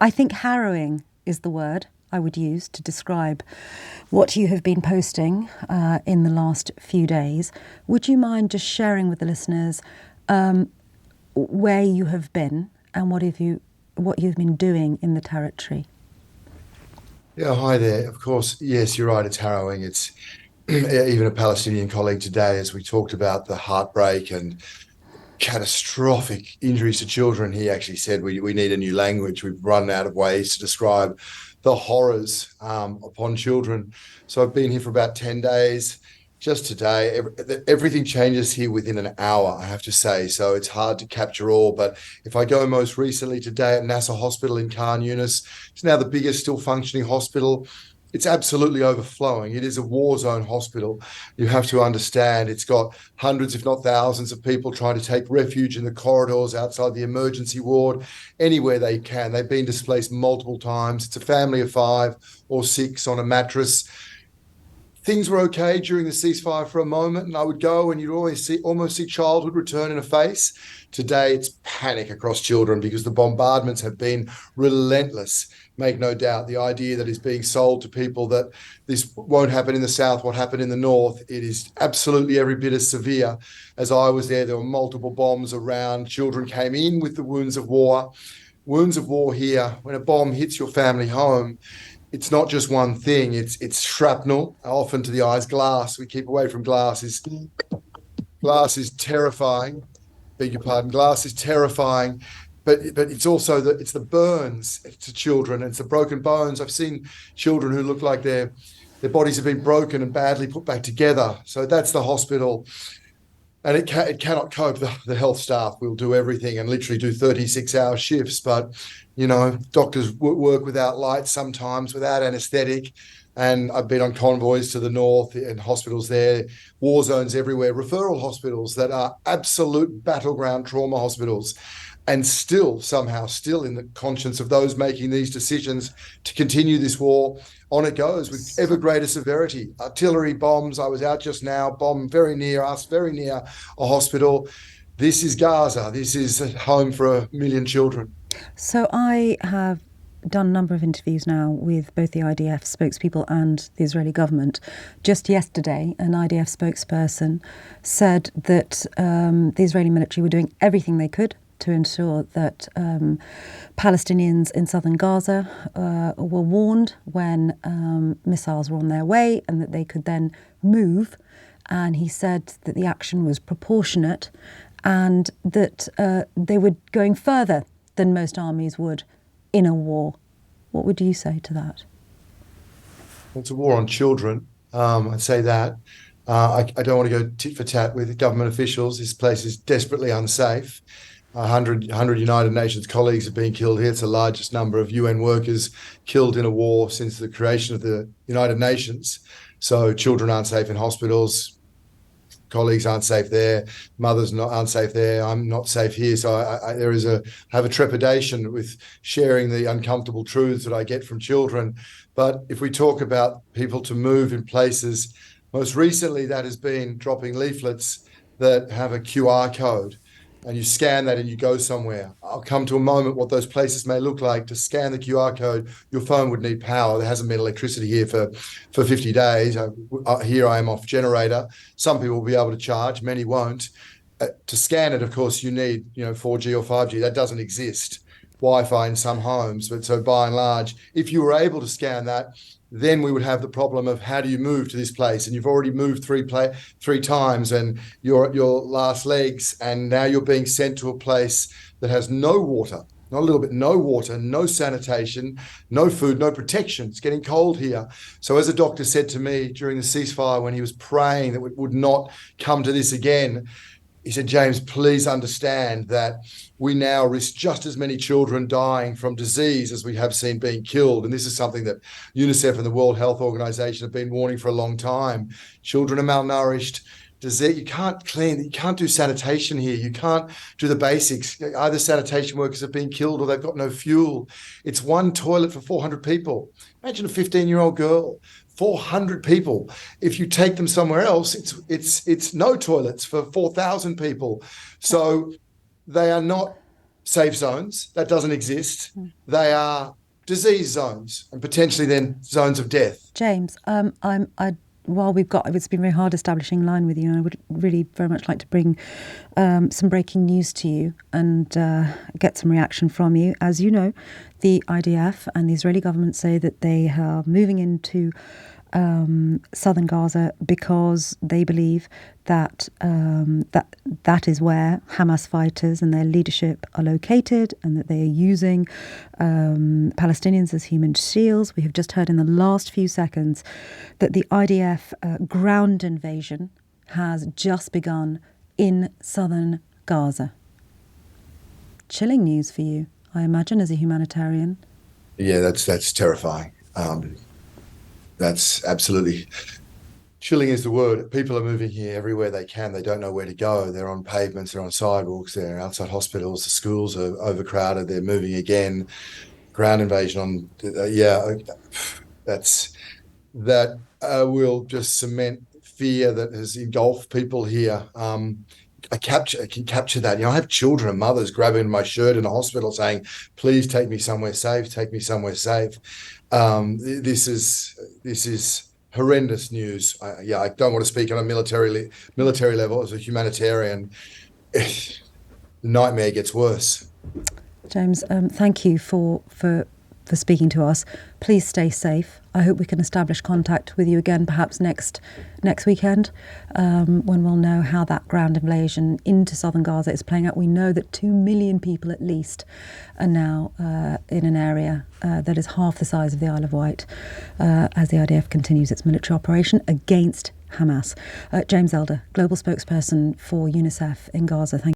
I think harrowing is the word I would use to describe what you have been posting in the last few days. Would you mind just sharing with the listeners where you have been and what you've been doing in the territory? Yeah, hi there. Of course, yes, you're right. It's harrowing. It's even a Palestinian colleague today, as we talked about the heartbreak and catastrophic injuries to children. He actually said we need a new language. We've run out of ways to describe the horrors upon children. So I've been here for about 10 days. Just today, everything changes here within an hour, I have to say. So it's hard to capture all. But if I go most recently today at Nasser Hospital in Khan Yunis, it's now the biggest still functioning hospital. It's absolutely overflowing. It is a war zone hospital. You have to understand it's got hundreds, if not thousands, of people trying to take refuge in the corridors outside the emergency ward, anywhere they can. They've been displaced multiple times. It's a family of 5 or 6 on a mattress. Things were okay during the ceasefire for a moment, and I would go and you'd almost see childhood return in a face. Today, it's panic across children because the bombardments have been relentless. Make no doubt, the idea that is being sold to people that this won't happen in the south, what happened in the north, it is absolutely every bit as severe. As I was there were multiple bombs around. Children came in with the wounds of war. Wounds of war here, when a bomb hits your family home, it's not just one thing. It's shrapnel, often to the eyes. Glass. We keep away from glass. Glass is terrifying. Beg your pardon. Glass is terrifying, but it's also it's the burns to children. It's the broken bones. I've seen children who look like their bodies have been broken and badly put back together. So that's the hospital. And it cannot cope. The health staff will do everything and literally do 36-hour shifts. But, doctors work without lights sometimes, without anaesthetic. And I've been on convoys to the north and hospitals there, war zones everywhere, referral hospitals that are absolute battleground trauma hospitals. And still in the conscience of those making these decisions to continue this war, on it goes with ever greater severity. Artillery bombs. I was out just now, bomb very near us, very near a hospital. This is Gaza. This is home for 1 million children. So I have done a number of interviews now with both the IDF spokespeople and the Israeli government. Just yesterday, an IDF spokesperson said that the Israeli military were doing everything they could to ensure that Palestinians in southern Gaza were warned when missiles were on their way and that they could then move. And he said that the action was proportionate and that they were going further than most armies would in a war. What would you say to that? It's a war on children. I'd say that. I don't want to go tit for tat with government officials. This place is desperately unsafe. 100 United Nations colleagues have been killed here. It's the largest number of UN workers killed in a war since the creation of the United Nations. So children aren't safe in hospitals. Colleagues aren't safe there. Mothers aren't safe there. I'm not safe here. So I have a trepidation with sharing the uncomfortable truths that I get from children. But if we talk about people to move in places, most recently that has been dropping leaflets that have a QR code. And you scan that and you go somewhere. I'll come to a moment what those places may look like. To scan the QR code, your phone would need power. There hasn't been electricity here for 50 days. Here I am off generator. Some people will be able to charge, many won't. To scan it, of course, you need 4G or 5G. That doesn't exist. Wi-Fi in some homes. But so by and large, if you were able to scan that, then we would have the problem of how do you move to this place? And you've already moved three times and your last legs, and now you're being sent to a place that has no water, not a little bit, no water, no sanitation, no food, no protection. It's getting cold here. So as a doctor said to me during the ceasefire when he was praying that it would not come to this again, he said, James, please understand that we now risk just as many children dying from disease as we have seen being killed. And this is something that UNICEF and the World Health Organization have been warning for a long time. Children are malnourished. Disease, you can't clean, you can't do sanitation here. You can't do the basics. Either sanitation workers have been killed or they've got no fuel. It's one toilet for 400 people. Imagine a 15-year-old girl. 400 people. If you take them somewhere else, it's no toilets for 4,000 people. So they are not safe zones. That doesn't exist. They are disease zones and potentially then zones of death. James, while it's been very hard establishing line with you, and I would really very much like to bring some breaking news to you and get some reaction from you. As you know, the IDF and the Israeli government say that they are moving into southern Gaza because they believe that that is where Hamas fighters and their leadership are located, and that they are using Palestinians as human shields. We have just heard in the last few seconds that the IDF ground invasion has just begun in southern Gaza. Chilling news for you, I imagine, as a humanitarian. Yeah, that's terrifying. That's absolutely chilling is the word. People are moving here everywhere they can. They don't know where to go. They're on pavements, they're on sidewalks, they're outside hospitals. The schools are overcrowded. They're moving again. Ground invasion on, that will just cement fear that has engulfed people here. I can capture that. I have children and mothers grabbing my shirt in a hospital saying, please take me somewhere safe, take me somewhere safe. This is horrendous news. I don't want to speak on a military level. As a humanitarian, the nightmare gets worse. James, thank you for speaking to us. Please stay safe. I hope we can establish contact with you again, perhaps next weekend, when we'll know how that ground invasion into southern Gaza is playing out. We know that 2 million people at least are now in an area that is half the size of the Isle of Wight, as the IDF continues its military operation against Hamas. James Elder, global spokesperson for UNICEF in Gaza. Thank you.